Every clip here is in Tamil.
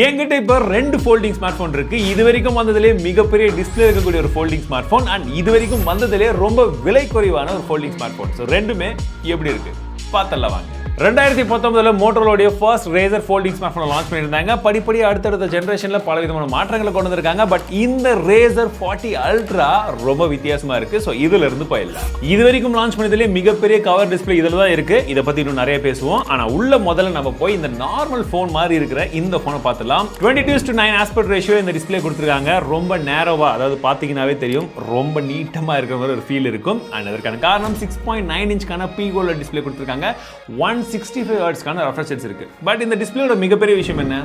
என்கிட்ட இப்போ 2 ஃபோல்டிங் ஸ்மார்ட் ஃபோன் இருக்கு. இது வரைக்கும் வந்ததிலே மிகப்பெரிய டிஸ்பிளே இருக்கக்கூடிய ஒரு ஃபோல்டிங் ஸ்மார்ட் ஃபோன் அண்ட் இது வரைக்கும் வந்ததிலே ரொம்ப விலை குறைவான ஒரு ஃபோல்டிங் ஸ்மார்ட் ஃபோன். ஸோ ரெண்டுமே எப்படி இருக்கு பார்த்தலாம் வாங்க. 2019 மோட்டோரோலோட first Razr folding smartphone launch பண்ணியிருந்தாங்க. படிப்படி அடுத்தடுத்த ஜெனரேஷன்ல பல விதமான மாற்றங்களை கொண்டு வந்திருக்காங்க. பட் இந்த ரேசர் 40 அல்ட்ரா ரொம்ப வித்தியாசமா இருக்கு. ஸோ இதுல இருந்து போயிடலாம். இது வரைக்கும் லான்ச் பண்ணதிலே மிகப்பெரிய கவர் டிஸ்பிளே இதுல தான் இருக்கு. இதை பத்தி இன்னும் நிறைய பேசுவோம். ஆனா உள்ள முதல்ல நம்ம போய் இந்த நார்மல் ஃபோன் மாதிரி இருக்கிற இந்த ஃபோனை பார்த்துலாம். 22:9 ஆஸ்பெக்ட் ரேஷியோ இந்த டிஸ்பிளே கொடுத்துருக்காங்க. ரொம்ப நேரோவா, அதாவது பாத்தீங்கன்னாவே தெரியும் ரொம்ப நீட்டமா இருக்கிற மாதிரி ஒரு ஃபீல் இருக்கும். அண்ட் அதற்கான காரணம் 6.9 இன்ச்க்கான பீகோல டிஸ்பிளே கொடுத்துருக்காங்க. 165 ஹெர்ட்ஸ்க்கான ரெஃப்ரெஷ் ரேட்ஸ் இருக்கு. பட் இந்த டிஸ்பிளேயோட மிகப்பெரிய விஷயம் என்ன?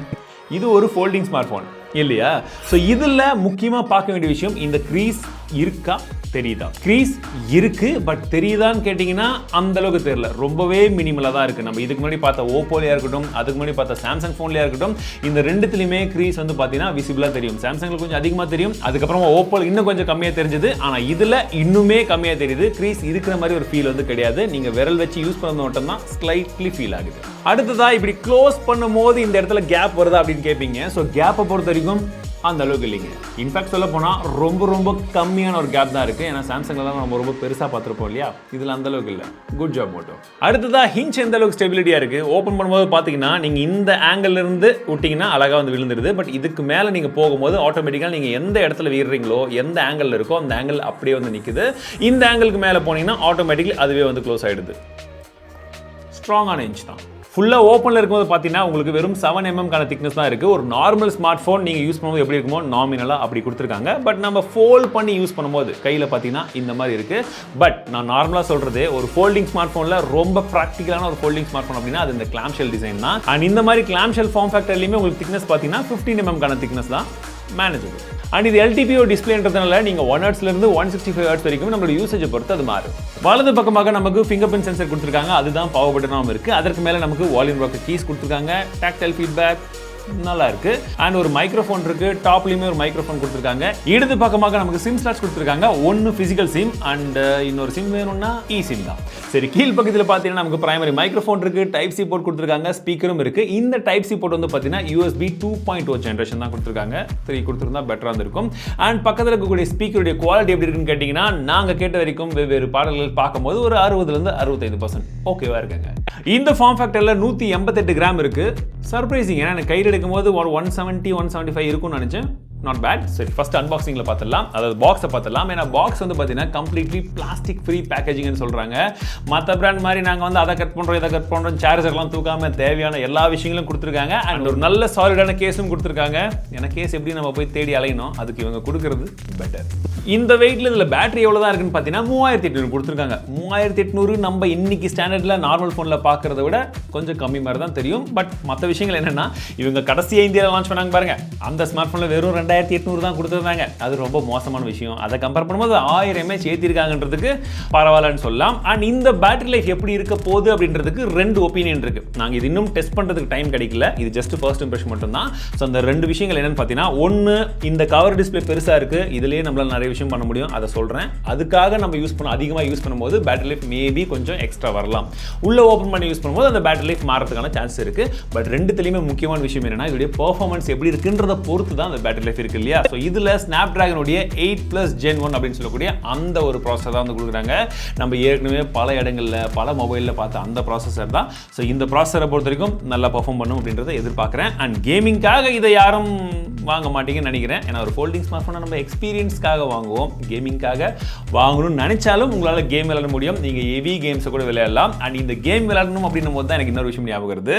இது ஒரு ஃபோல்டிங் ஸ்மார்ட் ஃபோன் இல்லையா? ஸோ இதில் முக்கியமாக பார்க்க வேண்டிய விஷயம், இந்த க்ரீஸ் இருக்கா தெரியுதா? க்ரீஸ் இருக்கு, பட் தெரியுதான்னு கேட்டிங்கன்னா அந்த அளவுக்கு தெரியல. ரொம்பவே மினிமலாக தான் இருக்குது. நம்ம இதுக்கு முன்னாடி பார்த்த ஓப்போலையாக இருக்கட்டும், அதுக்கு முன்னாடி பார்த்த சாம்சங் ஃபோன்லையாக இருக்கட்டும், இந்த ரெண்டுத்துலையுமே க்ரீஸ் வந்து பார்த்தீங்கன்னா விசிபிளாக தெரியும். சாம்சங்கில் கொஞ்சம் அதிகமாக தெரியும், அதுக்கப்புறமா ஓப்போல இன்னும் கொஞ்சம் கம்மியாக தெரிஞ்சது. ஆனால் இதில் இன்னுமே கம்மியாக தெரியுது. க்ரீஸ் இருக்கிற மாதிரி ஒரு ஃபீல் வந்து கிடையாது. நீங்கள் விரல் வச்சு யூஸ் பண்ணது மட்டும் தான் ஸ்லைட்லி ஃபீல் ஆகுது. அடுத்ததா இப்படி க்ளோஸ் பண்ணும் போது இந்த இடத்துல கேப் வருதா அப்படின்னு கேட்பீங்க. ஸோ கேப்பை பொறுத்த வரைக்கும் அந்த அளவுக்கு இல்லைங்க. இன்ஃபேக்ட் சொல்ல போனால் ரொம்ப கம்மியான ஒரு கேப் தான் இருக்குது. ஏன்னா சாம்சங்கில் தான் நம்ம ரொம்ப பெருசாக பார்த்துருப்போம் இல்லையா? இதில் அந்த அளவுக்கு இல்லை. Good job Moto. அடுத்ததாக ஹிஞ்ச் எந்த அளவுக்கு ஸ்டெபிலிட்டியாக இருக்குது. ஓப்பன் பண்ணும்போது பார்த்தீங்கன்னா நீங்கள் இந்த ஆங்கிள் இருந்து விட்டிங்கன்னா அழகாக வந்து விழுந்துருது. பட் இதுக்கு மேலே நீங்கள் போகும்போது ஆட்டோமேட்டிக்காக நீங்கள் எந்த இடத்துல வீடுறீங்களோ, எந்த ஆங்கிள் இருக்கோ அந்த ஆங்கிள் அப்படியே வந்து நிற்குது. இந்த ஆங்கிளுக்கு மேலே போனீங்கன்னா ஆட்டோமேட்டிக்கலி அதுவே வந்து க்ளோஸ் ஆகிடுது. ஸ்ட்ராங்கான ஹிஞ்ச் தான். ஃபுல்லாக ஓப்பனில் இருக்கும்போது பார்த்தீங்கன்னா உங்களுக்கு வெறும் 7mm திக்னஸ் தான் இருக்குது. ஒரு நார்மல் ஸ்மார்ட் ஃபோன் நீங்கள் யூஸ் பண்ணும்போது எப்படி இருக்குமோ நாமினலாக அப்படி கொடுத்துருக்காங்க. பட் நம்ம ஃபோல்ட் பண்ணி யூஸ் பண்ணும்போது கையில் பார்த்தீங்கன்னா இந்த மாதிரி இருக்குது. பட் நான் நார்மலாக சொல்கிறது, ஒரு ஃபோல்டிங் ஸ்மார்ட் ஃபோனில் ரொம்ப ப்ராக்டிக்கலான ஒரு ஃபோல்டிங் ஸ்மார்ட் ஃபோன் அப்படின்னா அது இந்த கிளாம் ஷெல் டிசைன் தான். அண்ட் இந்த மாதிரி கிளாம் ஷெல் ஃபார்ம் ஃபேக்டர்லையுமே உங்களுக்கு திக்னஸ் பார்த்தீங்கன்னா 15mm திக்னஸ் தான் மேனேஜபிள். அண்ட் இது LTPO டிஸ்பிளேன்றதுனால நீங்கள் 1 Hz இருந்து 165 Hz வரைக்கும் நம்மளோட யூசேஜை பொறுத்து அது மாறும். வலது பக்கமாக நமக்கு ஃபிங்கர் பிரிண்ட் சென்சர் கொடுத்துருக்காங்க. அதுதான் பவர் பட்டனாகவும் இருக்குது. அதற்கு மேலே நமக்கு வால்யூம் ராக்கெட் கீஸ் கொடுத்துருக்காங்க. டாக்டைல் ஃபீட்பேக் நல்லா இருக்கு. அண்ட் ஒரு மைக்ரோஃபோன் இருக்கு. டாப்லயுமே ஒரு மைக்ரோஃபோன் கொடுத்துருக்காங்க. இடது பக்கமாக நமக்கு சிம் ஸ்லாட்ஸ் கொடுத்துருக்காங்க. ஒன்னு பிசிக்கல் சிம் அண்ட் இன்னொரு சிம் வேணும்னா இ சிம் தான். சரி, கீழ் பக்கத்தில் பார்த்தீங்கன்னா நமக்கு பிரைமரி மைக்ரோஃபோன் இருக்கு. டைப் சி போர்ட் கொடுத்துருக்காங்க. ஸ்பீக்கரும் இருக்கு. இந்த டைப் சி போர்ட் வந்து பார்த்தீங்கன்னா USB 2.0 ஜென்ரேஷன் தான் கொடுத்துருக்காங்க. 3 கொடுத்துருந்தா பெட்டரா இருந்திருக்கும். அண்ட் பக்கத்தில் இருக்கக்கூடிய ஸ்பீக்கருடைய குவாலிட்டி எப்படி இருக்குன்னு கேட்டீங்கன்னா, நாங்கள் கேட்ட வரைக்கும் வெவ்வேறு பாடல்கள் பார்க்கும்போது ஒரு 60% 65% ஓகேவா இருக்குங்க. இந்த ஃபார்ம் ஃபேக்டர்ல 188 கிராம் இருக்கு. சர்ப்ரைசிங், ஏன்னா எனக்கு கையில் எடுக்கும்போது ஒரு 170 175 இருக்கும்னு நினைச்சேன். Not bad. சரி, ஃபர்ஸ்ட் அன்பாக்சிங்ல பார்த்துடலாம். அதாவது பாக்ஸை பார்த்துடலாம். ஏன்னா பாக்ஸ் வந்து பார்த்தீங்கன்னா கம்ப்ளீட்லி பிளாஸ்டிக் ஃப்ரீ பேக்கேஜிங்னு சொல்றாங்க. மற்ற பிராண்ட் மாதிரி நாங்கள் வந்து அதை கட் பண்ணுறோம், இதை கட் பண்ணுறோம், சார்ஜர்லாம் தூக்காம தேவையான எல்லா விஷயங்களும் கொடுத்துருக்காங்க. அண்ட் ஒரு நல்ல சாலிடான கேஸும் கொடுத்துருக்காங்க. ஏன்னா கேஸ் எப்படி நம்ம போய் தேடி அலையணும், அதுக்கு இவங்க கொடுக்கறது பெட்டர். இந்த வெயிட்ல இதில் பேட்டரி எவ்வளோ தான் இருக்குன்னு பார்த்தீங்கன்னா 3800 கொடுத்துருக்காங்க. 3800 நம்ம இன்னைக்கு ஸ்டாண்டர்டில் நார்மல் ஃபோனில் பார்க்கறத விட கொஞ்சம் கம்மி மாதிரி தான் தெரியும். பட் மற்ற விஷயங்கள் என்னன்னா, இவங்க கடைசியாக இந்தியாவில் லான்ச் பண்ணாங்க பாருங்க, அந்த ஸ்மார்ட் ஃபோனில் வெறும் 2800 தான் கொடுத்துருந்தாங்க. அது ரொம்ப மோசமான விஷயம். அதை கம்பேர் பண்ணும்போது 1000 mAh ஏற்றிருக்காங்கன்றதுக்கு பரவாயில்லன்னு சொல்லலாம். அண்ட் இந்த பேட்டரி லைஃப் எப்படி இருக்க போகுது அப்படின்றதுக்கு 2 ஒப்பீனியன் இருக்கு. நாங்கள் இது இன்னும் டெஸ்ட் பண்ணுறதுக்கு டைம் கிடைக்கல. இது ஜஸ்ட் ஃபர்ஸ்ட் இம்ப்ரெஷன் மட்டும் தான். ஸோ அந்த 2 விஷயங்கள் என்னன்னு பார்த்தீங்கன்னா, ஒன்று இந்த கவர் டிஸ்பிளே பெருசாக இருக்கு. இதுலேயே நம்மளால நிறைய விஷயம் பண்ண முடியும். அதை சொல்றேன். அதுக்காக நம்ம அதிகமாக யூஸ் பண்ணும்போது பேட்டரி லைஃப் மேபி கொஞ்சம் எக்ஸ்ட்ரா வரலாம். உள்ள ஓபன் பண்ணி யூஸ் பண்ணும்போது அந்த பேட்டரி லைஃப் மாறதுக்கான சான்ஸ் இருக்கு. பட் ரெண்டுத்துலயுமே முக்கியமான விஷயம் என்னன்னா, இதோட பெர்ஃபார்மன்ஸ் எப்படி இருக்குன்றத பொறுத்து தான் அந்த பேட்டரி லைஃப் இருக்கு இல்லையா? ஸோ இதுல Snapdragon உடைய 8+ Gen 1 அப்படின்னு சொல்லக்கூடிய அந்த ஒரு ப்ராசஸர் தான் வந்து கொடுக்குறாங்க. நம்ம ஏற்கனவே பல இடங்கள்ல பல மொபைல்ல பார்த்த அந்த ப்ராசஸர் தான். ஸோ இந்த ப்ராசஸரை பொறுத்த வரைக்கும் நல்லா பெர்ஃபார்ம் பண்ணும் அப்படின்றத எதிர்பார்க்குறேன். அண்ட் கேமிங்காக இதை யாரும் வாங்க மாட்டீங்கன்னு நினைக்கிறேன். ஏன்னா ஒரு ஃபோல்டிங் ஸ்மார்ட் ஃபோனை நம்ம எக்ஸ்பீரியன்ஸ்க்காக வாங்குவோம். கேமிங்காக வாங்கணும்னு நினைச்சாலும் உங்களால் கேம் விளையாட முடியும். நீங்கள் ஹெவி கேம்ஸை கூட விளையாடலாம். அண்ட் இந்த கேம் விளையாடணும் அப்படின்னும் போது தான் எனக்கு இன்னொரு விஷயம் ஞாபகம் வருது.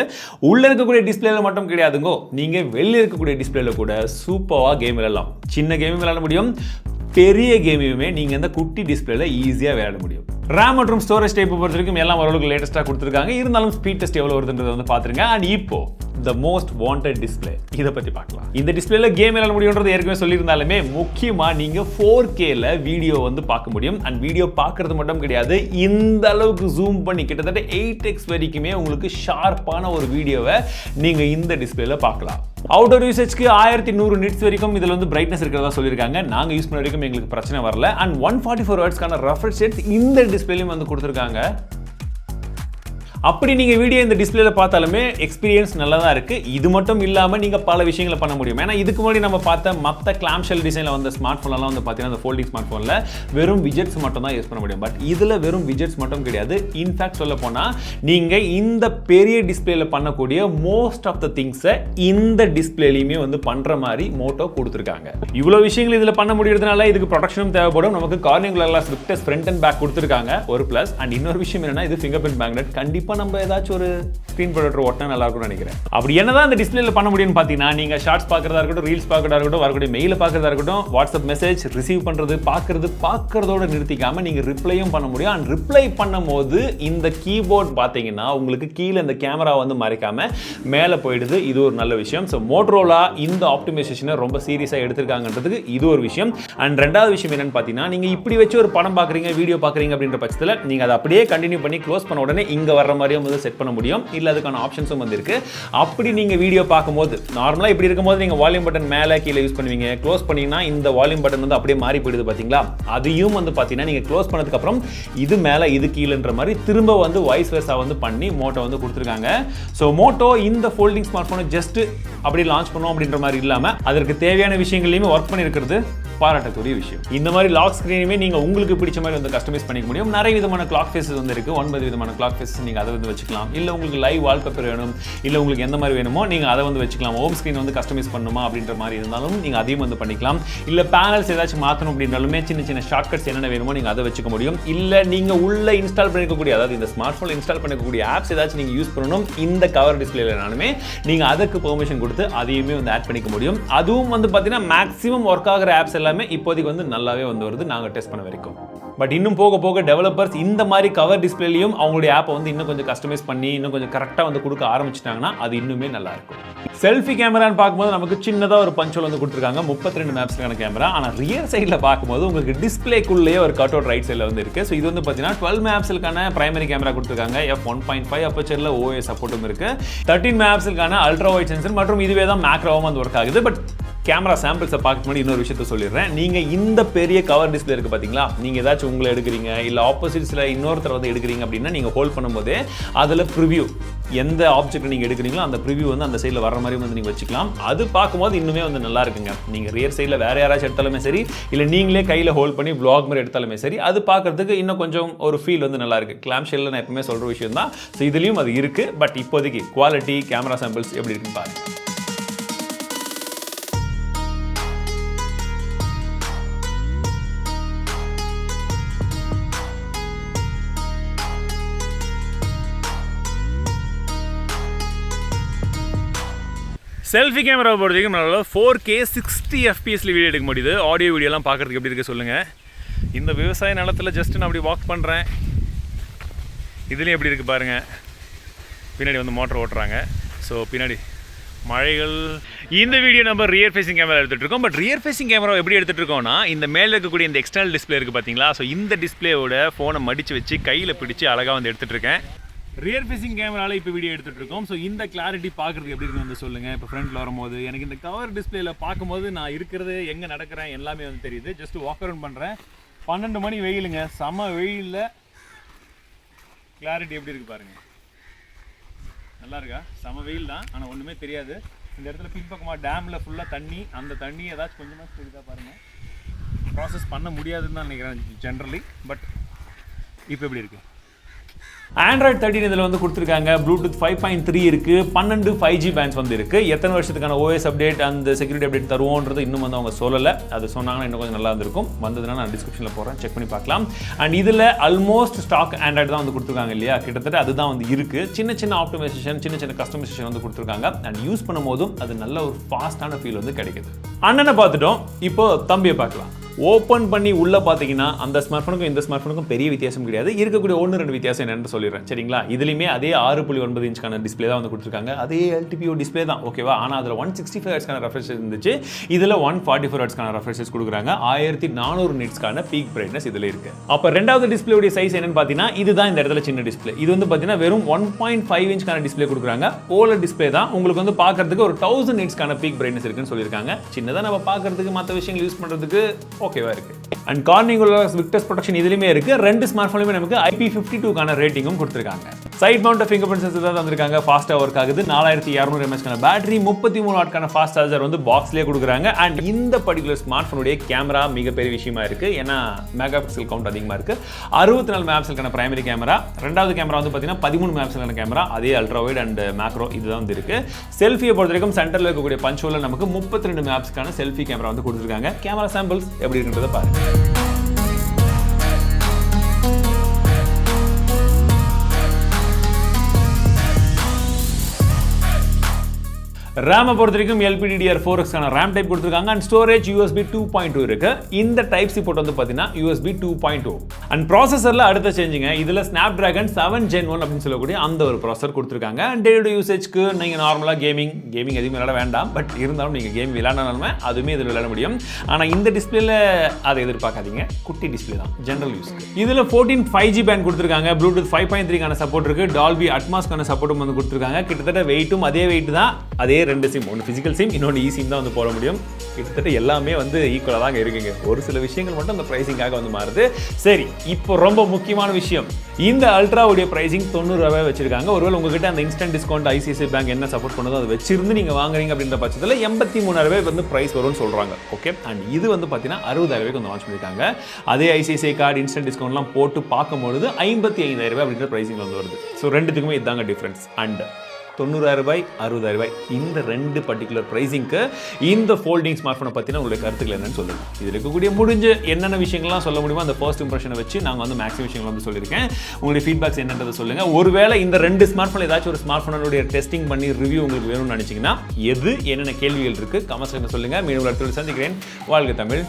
உள்ள இருக்கக்கூடிய டிஸ்பிளேல மட்டும் கிடையாதுங்கோ, நீங்கள் வெளியே இருக்கக்கூடிய டிஸ்பிளேல கூட சூப்பராக கேம் விளையாடலாம். சின்ன கேமும் விளையாட முடியும், பெரிய கேமையுமே நீங்கள் இந்த குட்டி டிஸ்பிளேல ஈஸியாக விளையாட முடியும். ரேம் மற்றும் ஸ்டோரேஜ் டைப் பொறுத்த வரைக்கும் எல்லாம் ஓரளவுக்கு லேட்டஸ்ட்டாக கொடுத்துருக்காங்க. இருந்தாலும் ஸ்பீட் டெஸ்ட் எவ்வளோ வருதுன்றதை வந்து பார்த்துருங்க. அண்ட் இப்போ the most wanted display இதை பற்றி பார்க்கலாம். இந்த டிஸ்பிளேல கேம் விளையாட முடியும்ன்றது ஏற்கனவே சொல்லியிருந்தாலுமே முக்கியமாக நீங்கள் 4Kல வீடியோ வந்து பார்க்க முடியும். அண்ட் வீடியோ பார்க்கறது மட்டும் கிடையாது, இந்த அளவுக்கு ஜூம் பண்ணி கிட்டத்தட்ட 8x வரைக்குமே உங்களுக்கு ஷார்ப்பான ஒரு வீடியோவை நீங்கள் இந்த டிஸ்பிளேல பார்க்கலாம். அவுட்டோர் யூசேஜ்க்கு 1100 நிட்ஸ் வரைக்கும் இதில் வந்து பிரைட்னஸ் இருக்கிறதா சொல்லியிருக்காங்க. நாங்கள் யூஸ் பண்ண வரைக்கும் எங்களுக்கு பிரச்சனை வரல. அண்ட் 144 Hz ரெஃப்ரெஷ் ரேட்ஸ் இந்த டிஸ்பிளேலையும் வந்து கொடுத்துருக்காங்க. அப்படி நீங்கள் வீடியோ இந்த டிஸ்பிளேல பார்த்தாலுமே எக்ஸ்பீரியன்ஸ் நல்லா தான் இருக்குது. இது மட்டும் இல்லாமல் நீங்கள் பல விஷயங்களை பண்ண முடியும். ஏன்னா இதுக்கு முன்னாடி நம்ம பார்த்த மற்ற கிளாம் ஷெல் டிசைனில் வந்த ஸ்மார்ட் ஃபோன்லாம் வந்து பார்த்தீங்கன்னா அந்த ஃபோல்டிங் ஸ்மார்ட் ஃபோனில் வெறும் விஜெட்ஸ் மட்டும் தான் யூஸ் பண்ண முடியும். பட் இதில் வெறும் விஜெட்ஸ் மட்டும் கிடையாது. இன்ஃபேக்ட் சொல்ல போனால் நீங்கள் இந்த பெரிய டிஸ்பிளேல பண்ணக்கூடிய மோஸ்ட் ஆஃப் த திங்ஸை இந்த டிஸ்பிளேலையுமே வந்து பண்ணுற மாதிரி மோட்டோ கொடுத்துருக்காங்க. இவ்வளோ விஷயங்கள் இதில் பண்ண முடியறதுனால இதுக்கு ப்ரொடக்ஷனும் தேவைப்படும். நமக்கு Corning glass with front and back கொடுத்துருக்காங்க ஒரு ப்ளஸ். அண்ட் இன்னொரு விஷயம் என்னன்னா இது ஃபிங்கர் பிரிண்ட் மேக்னெட். கண்டிப்பாக நம்ம ஏதாச்சும் ஒரு ஸ்க்ரீன் ப்ரொடக்டர் ஒட்டினா நல்லா இருக்கும்னு நினைக்கிறேன். அப்படி என்னதான் இந்த டிஸ்பிளேல பண்ண முடியும்னு பார்த்தீங்கன்னா நீங்கள் ஷார்ட்ஸ் பார்க்கறதா இருக்கட்டும், ரீல்ஸ் பார்க்கறதா இருக்கட்டும், வரக்கூடிய மெயிலை பார்க்கறதா இருக்கட்டும், வாட்ஸ்அப் மெசேஜ் ரிசீவ் பண்ணுறது பார்க்கறதோட நிறுத்திக்காம நீங்கள் ரிப்ளையும் பண்ண முடியும். அண்ட் ரிப்ளை பண்ணும்போது இந்த கீபோர்ட் பார்த்தீங்கன்னா உங்களுக்கு கீழே இந்த கேமரா வந்து மறைக்காம மேலே போயிடுது. இது ஒரு நல்ல விஷயம். ஸோ மோட்டரோலா இந்த ஆப்டிமைசேஷனை ரொம்ப சீரியஸாக எடுத்திருக்காங்கன்றதுக்கு இது ஒரு விஷயம். அண்ட் ரெண்டாவது விஷயம் என்னன்னு பார்த்தீங்கன்னா நீங்கள் இப்படி வச்சு ஒரு படம் பார்க்குறீங்க, வீடியோ பார்க்குறீங்க அப்படின்ற பட்சத்தில் நீங்கள் அதை அப்படியே கண்டினியூ பண்ணி க்ளோஸ் பண்ண உடனே இங்கே வர்ற மாதிரியும் வந்து செட் பண்ண முடியும். இல்லை அதுக்கான ஆப்ஷன்ஸும் வந்து இருக்கு. அப்படி நீங்கள் வீடியோ பார்க்கும்போது நார்மலாக இப்படி இருக்கும்போது நீங்கள் வால்யூம் பட்டன் மேலே கீழே யூஸ் பண்ணுவீங்க. க்ளோஸ் பண்ணீங்கன்னா இந்த வால்யூம் பட்டன் வந்து அப்படியே மாறி போயிடுது பார்த்தீங்களா? அதையும் வந்து பார்த்தீங்கன்னா நீங்கள் க்ளோஸ் பண்ணதுக்கு அப்புறம் இது மேலே இது கீழேன்ற மாதிரி திரும்ப வந்து வாய்ஸ் வெர்ஸா வந்து பண்ணி மோட்டோ வந்து கொடுத்துருக்காங்க. ஸோ மோட்டோ இந்த ஃபோல்டிங் ஸ்மார்ட் ஃபோனை ஜஸ்ட் அப்படி லான்ச் பண்ணோம் அப்படின்ற மாதிரி இல்லாமல் அதற்கு தேவையான விஷயங்களையுமே ஒர்க் பண்ணியிருக்கிறது பாராட்டக்கூடிய விஷயம். இந்த மாதிரி லாக் ஸ்க்ரீனுமே நீங்கள் உங்களுக்கு பிடிச்ச மாதிரி வந்து கஸ்டமைஸ் பண்ணிக்க முடியும். நிறைய விதமான கிளாக் ஃபேஸஸ் வந்து இருக்குது. 9 விதமான கிளாக் ஃபேஸஸ் நீங்கள் அதை வந்து வச்சுக்கலாம். இல்லை உங்களுக்கு லைவ் வால்பேப்பர் வேணும், இல்லை உங்களுக்கு எந்த மாதிரி வேணுமோ நீங்கள் அதை வந்து வச்சுக்கலாம். ஹோம் ஸ்க்ரீன் வந்து கஸ்டமைஸ் பண்ணணுமா அப்படின்ற மாதிரி இருந்தாலும் நீங்கள் அதையும் வந்து பண்ணிக்கலாம். இல்லை பேனல்ஸ் ஏதாச்சும் மாற்றணும் அப்படின்னாலுமே சின்ன சின்ன ஷார்ட்கட்ஸ் என்னென்ன வேணுமோ நீங்கள் அதை வச்சுக்க முடியும். இல்லை நீங்கள் உள்ள இன்ஸ்டால் பண்ணிக்கக்கூடிய, அதாவது இந்த ஸ்மார்ட் ஃபோனில் இன்ஸ்டால் பண்ணக்கூடிய ஆப்ஸ் ஏதாச்சும் நீங்கள் யூஸ் பண்ணணும் இந்த கவர் டிஸ்பிளேலனாலுமே நீங்கள் அதுக்கு பெர்மிஷன் கொடுத்து அதையுமே வந்து ஆட் பண்ணிக்க முடியும். அதுவும் வந்து பார்த்தீங்கன்னா மேக்ஸிமம் ஒர்க் ஆகிற ஆப்ஸ் எல்லாமே இப்போதைக்கு வந்து நல்லாவே வந்து வருது நாங்கள் டெஸ்ட் பண்ண வரைக்கும். பட் இன்னும் போக போக டெவலப்பர்ஸ் இந்த மாதிரி கவர் டிஸ்பிளேலையும் அவங்களுடைய ஆப்பை வந்து இன்னும் கொஞ்சம் கஸ்டமைஸ் பண்ணி இன்னும் கொஞ்சம் கரெக்டாக வந்து கொடுக்க ஆரம்பிச்சிட்டாங்கன்னா அது இன்னுமே நல்லா இருக்கும். செல்ஃபி கேமரான்னு பார்க்கும்போது நமக்கு சின்னதாக ஒரு பஞ்சோல் வந்து கொடுத்துருக்காங்க 32 மேப்ஸ்க்கான கேமரா. ஆனால் ரியர் சைடில் பார்க்கும்போது உங்களுக்கு டிஸ்பிளேக்குள்ளேயே ஒரு கட் அவுட் ரைட் சைடில் வந்து இருக்குது. ஸோ இது வந்து பார்த்தீங்கன்னா 12 மேப்ஸ்க்கான பிரைமரி கேமரா கொடுத்துருக்காங்க. f1.5 அப்பச்சரில் OS சப்போர்ட்டும் இருக்குது. 13 மேப்ஸ்க்கான அல்ட்ராவைட் சென்சர் மற்றும் இதுவே தான் மேக்ரோவும் வந்து ஒர்க் ஆகுது. பட் கேமரா சாம்பிள்ஸை பார்க்க முன்னாடி இன்னொரு விஷயத்த சொல்லிடுறேன். நீங்கள் இந்த பெரிய கவர் டிஸ்பிளே இருக்குது பார்த்தீங்களா, நீங்கள் ஏதாச்சும் உங்களை எடுக்கிறீங்க இல்லை ஆப்போசிட்ஸில் இன்னொருத்தர் வந்து எடுக்கிறீங்க அப்படின்னா நீங்கள் ஹோல்ட் பண்ணும்போதே அதில் ப்ரிவியூ எந்த ஆப்ஜெக்ட் நீங்கள் எடுக்கிறீங்களோ அந்த ப்ரிவியூ வந்து அந்த சைடில் வர மாதிரி வந்து நீங்கள் வச்சுக்கலாம். அது பார்க்கும்போது இன்னுமே வந்து நல்லா இருக்குங்க. நீங்கள் ரியர் சைடில் வேறு யாராச்சும் எடுத்தாலுமே சரி, இல்லை நீங்களே கையில் ஹோல்ட் பண்ணி வ்ளாக் மாதிரி எடுத்தாலுமே சரி, அது பார்க்குறதுக்கு இன்னும் கொஞ்சம் ஒரு ஃபீல் வந்து நல்லா இருக்குது. கிளாம் ஷெல்லில் நான் எப்பவுமே சொல்கிற விஷயம் தான். ஸோ இதுலேயும் அது இருக்குது. பட் இப்போதைக்கு குவாலிட்டி கேமரா சாம்பிள்ஸ் எப்படி இருக்குன்னு பாருங்கள். செல்ஃபி கேமராவை பொறுத்த வரைக்கும் நல்லா 4K 60 FPS வீடியோ எடுக்க முடியுது. ஆடியோ வீடியோலாம் பார்க்குறதுக்கு எப்படி இருக்க சொல்லுங்கள். இந்த விவசாய நிலத்தில் ஜஸ்ட் நான் அப்படி வாக் பண்ணுறேன். இதுலேயும் எப்படி இருக்குது பாருங்கள். பின்னாடி வந்து மோட்டர் ஓட்டுறாங்க. ஸோ பின்னாடி மழைகள். இந்த வீடியோ நம்ம ரியர் ஃபேசிங் கேமரா எடுத்துகிட்டு இருக்கோம். பட் ரியர் ஃபேசிங் கேமரா எப்படி எடுத்துகிட்டு இருக்கோம்னா இந்த மேலே இருக்கக்கூடிய இந்த எக்ஸ்டர்னல் டிஸ்பிளே இருக்குது பார்த்தீங்களா. ஸோ இந்த டிஸ்பிளேயோட ஃபோனை மடித்து வச்சு கையில் பிடிச்சி அழகாக வந்து எடுத்துகிட்டு இருக்கேன். ரியர் ஃபேசிங் கேமராவில் இப்போ வீடியோ எடுத்துகிட்டு இருக்கோம். ஸோ இந்த கிளாரிட்டி பார்க்குறதுக்கு எப்படி இருக்குன்னு வந்து சொல்லுங்கள். இப்போ ஃப்ரண்ட்டில் வரும்போது எனக்கு இந்த கவர் டிஸ்பிளேல பார்க்கும்போது நான் இருக்கிறது எங்கே நடக்கிறேன் எல்லாமே வந்து தெரியுது. ஜஸ்ட் வாக் அரவுண்ட் பண்ணுறேன். 12 மணி வெயிலுங்க, செம வெயிலில் கிளாரிட்டி எப்படி இருக்குது பாருங்கள். நல்லா இருக்கா? செம வெயில் தான், ஆனால் ஒன்றுமே தெரியாது. இந்த இடத்துல பின்பக்கமாக டேமில் ஃபுல்லாக தண்ணி, அந்த தண்ணி ஏதாச்சும் கொஞ்சமாக தெரியுதா பாருங்கள். ப்ராசஸ் பண்ண முடியாதுன்னு தான் நினைக்கிறேன் ஜென்ரலி. பட் இப்போ எப்படி இருக்குது? ஆண்ட்ராய்ட் 13 இதில் வந்து கொடுத்துருக்காங்க. ப்ளூடூத் 5.3 இருக்குது. 12 5G பேண்ட்ஸ் வந்து இருக்குது. எத்தனை வருஷத்துக்கான OS அப்டேட் அந்த செக்யூரிட்டி அப்டேட் தருவோன்றது இன்னும் வந்து அவங்க சொல்லலை. அது சொன்னாங்கன்னா இன்னும் கொஞ்சம் நல்லா இருந்திருக்கும். வந்ததுன்னா நான் டிஸ்கிரிப்ஷனில் போகிறேன், செக் பண்ணி பார்க்கலாம். அண்ட் இதில் ஆல்மோஸ்ட் ஸ்டாக் ஆண்ட்ராய்டு தான் வந்து கொடுத்துருக்காங்க இல்லையா, கிட்டத்தட்ட அதுதான் வந்து இருக்குது. சின்ன சின்ன ஆப்டிமைசேஷன், சின்ன சின்ன கஸ்டமைசேஷன் வந்து கொடுத்துருக்காங்க. அண்ட் யூஸ் பண்ணும்போதும் அது நல்ல ஒரு ஃபாஸ்ட்டான ஃபீல் வந்து கிடைக்குது. அண்ணனை பார்த்துட்டோம், இப்போ தம்பியை பார்க்கலாம். ஓப்பன் பண்ணி உள்ளே பார்த்தீங்கன்னா அந்த ஸ்மார்ட் ஃபோனுக்கும் இந்த ஸ்மார்ட் ஃபோனுக்கும் பெரிய வித்தியாசம் கிடையாது. இருக்கக்கூடிய 1-2 வித்தியாசம் என்னென்னு சொல்லிடுறேன் சரிங்களா. இதுலையுமே அதே 6.9 இன்ச்க்கான டிஸ்பிளே தான் வந்து கொடுத்துருக்காங்க. அதே LTPO டிஸ்பிளே தான் ஓகேவா. ஆனால் அதில் 165 ஹெர்ட்ஸ்க்கான ரெஃப்ரெஷ் இருந்துச்சு. இதில் 144 ஹெர்ட்ஸ்க்கான ரெஃப்ரெஷஸ் கொடுக்குறாங்க. 1400 நிட்ஸ்க்கான பீக் பிரைட்னஸ் இதில் இருக்கு. அப்போ ரெண்டாவது டிஸ்பிளேவுடைய சைஸ் என்னன்னு பார்த்தீங்கன்னா இதுதான் இந்த இடத்துல சின்ன டிஸ்பிளே. இது வந்து பார்த்தீங்கன்னா வெறும் 1.5 இன்ச்க்கான டிஸ்பிளே கொடுக்குறாங்க. OLED டிஸ்பிளே தான். உங்களுக்கு வந்து பார்க்கறதுக்கு ஒரு 1000 நிட்ஸ்க்கான பீக் பிரைட்னஸ் இருக்குன்னு சொல்லியிருக்காங்க. சின்னதாக நம்ம பார்க்கறதுக்கு மற்ற விஷயங்கள் யூஸ் பண்ணுறதுக்கு ஓகேவா இருக்கு. அண்ட் கார்னிங்குலா விக்டர்ஸ் ப்ரொடெக்ஷன் இதுலயுமே இருக்கு. ரெண்டு ஸ்மார்ட் போன்லயுமே நமக்கு IP52 ரேட்டிங்கும் கொடுத்திருக்காங்க. Side mount fingerprint sensor தான் வந்திருக்காங்க. ஃபாஸ்டா ஒர்க் ஆகுது. 4200 mAh பேட்டரி, 33 வாட்கான ஃபாஸ்ட் சார்ஜர் வந்து பாக்ஸ்லயே கொடுக்குறாங்க. அண்ட் இந்த பர்டிகுலர் ஸ்மார்ட் போனுடைய கேமரா மிகப்பெரிய விஷயமா இருக்கு. ஏன்னா மெகா பிக்சல் கவுண்ட் அதிகமா இருக்கு. 64 மெகாபிக்சலுக்கான பிரைமரி கேமரா, ரெண்டாவது கேமரா வந்து பாத்தீங்கன்னா 13 மெகாபிக்சலுக்கான கேமரா, அதே அல்ட்ராவைட் அண்ட் மேக்ரோ இதுதான் வந்து இருக்கு. செல்ஃபியை பொறுத்த வரைக்கும் சென்டர்ல இருக்கக்கூடிய பஞ்ச் ஹோல்ல நமக்கு 32 மெகாபிக்சலுக்கான செல்ஃபி கேமரா வந்து கொடுத்திருக்காங்க. கேமரா சாம்பிள்ஸ் எப்படி இருக்குன்றத பாருங்க. RAM பொறுத்த வரைக்கும் LPDDR4X RAM டைப் கொடுத்திருக்காங்க. அண்ட் ஸ்டோரேஜ் USB 2.2 இருக்கு. இந்த டைப் சி போர்ட் வந்து பாத்தீங்கன்னா USB 2.2. அண்ட் ப்ராசஸர்ல அடுத்த சேஞ்சிங்க. இதுல Snapdragon 7 Gen 1 அப்படின்னு சொல்லக்கூடிய அந்த ஒரு ப்ராசஸர் கொடுத்திருக்காங்க. அண்ட் டே டு டே யூசேஜ்க்கு நீங்க நார்மலா கேமிங் எதுவும் விளையாட வேண்டாம். பட் இருந்தாலும் நீங்க கேம் விளையாடணுமே அதுவுமே இதில் விளையாட முடியும். ஆனா இந்த டிஸ்பிளேல அதை எதிர்பார்க்காதீங்க. குட்டி டிஸ்பிளே தான், ஜெனரல் யூஸ். இதுல 14 5G பேண்ட் கொடுத்திருக்காங்க. Bluetooth 5.3 சப்போர்ட் இருக்கு. Dolby Atmosக்கான சப்போர்ட்டும் வந்து கொடுத்திருக்காங்க. கிட்டத்தட்ட வெயிட்டும் அதே வெயிட் தான். அதே ரெண்டு சிம், ஒன்று ஃபிசிக்கல் சிம், இன்னொன்று சிம் தான் வந்து போட முடியும். கிட்டத்தட்ட எல்லாமே வந்து ஈக்குவலாக தாங்க இருக்குங்க. ஒரு சில விஷயங்கள் மட்டும் அந்த பிரைசிங்காக வந்து மாறுது. சரி, இப்போ ரொம்ப முக்கியமான விஷயம், இந்த அல்ட்ராவுடைய பிரைசிங் 90 ரூபாய் வச்சிருக்காங்க. ஒருவேளை உங்ககிட்ட அந்த இன்ஸ்டன்ட் டிஸ்கவுண்ட் ICICI பேங்க் என்ன சப்போர்ட் பண்ணதோ அதை வச்சிருந்து நீங்க வாங்குறீங்க அப்படின்ற பட்சத்தில் 83,000 ரூபாய் வந்து பிரைஸ் வரும்னு சொல்றாங்க. ஓகே, அண்ட் இது வந்து பார்த்தீங்கன்னா 60,000 ரூபாய்க்கு வந்து லான்ச் பண்ணியிருக்காங்க. அதே ICICI கார்டு இன்ஸ்டன்ட் டிஸ்கவுண்ட்லாம் போட்டு பார்க்கும்பொழுது 55,000 ரூபாய் அப்படின்ற பிரைசிங் வந்து வருது. ஸோ ரெண்டுத்துக்குமே இதுதாங்க டிஃபரன்ஸ். அண்ட் 90,000 ரூபாய் 60,000 ரூபாய் இந்த ரெண்டு பர்டிகுலர் பிரைசிங்க்கு இந்த ஃபோல்டிங் ஸ்மார்ட் ஃபோனை பற்றின உங்களுடைய கருத்துக்கள் என்னன்னு சொல்லுங்க. இதில் இருக்கக்கூடிய முடிஞ்ச என்னென்ன விஷயங்கள்லாம் சொல்ல முடியுமோ அந்த ஃபர்ஸ்ட் இம்ப்ரெஷனை வச்சு நாங்கள் வந்து மேக்ஸிமம் விஷயங்கள் வந்து சொல்லியிருக்கேன். உங்களுடைய ஃபீட்பேக்ஸ் என்னன்றதை சொல்லுங்கள். ஒருவேளை இந்த ரெண்டு ஸ்மார்ட் ஃபோன் ஏதாச்சும் ஒரு ஸ்மார்ட் ஃபோனுடைய டெஸ்டிங் பண்ணி ரிவ்யூ உங்களுக்கு வேணும்னு நினச்சிங்கன்னா என்னென்ன கேள்விகள் இருக்குது கமெண்ட்ஸ் சொல்லுங்கள். மீண்டும் அடுத்த சந்திக்கிறேன். வாழ்க தமிழ்.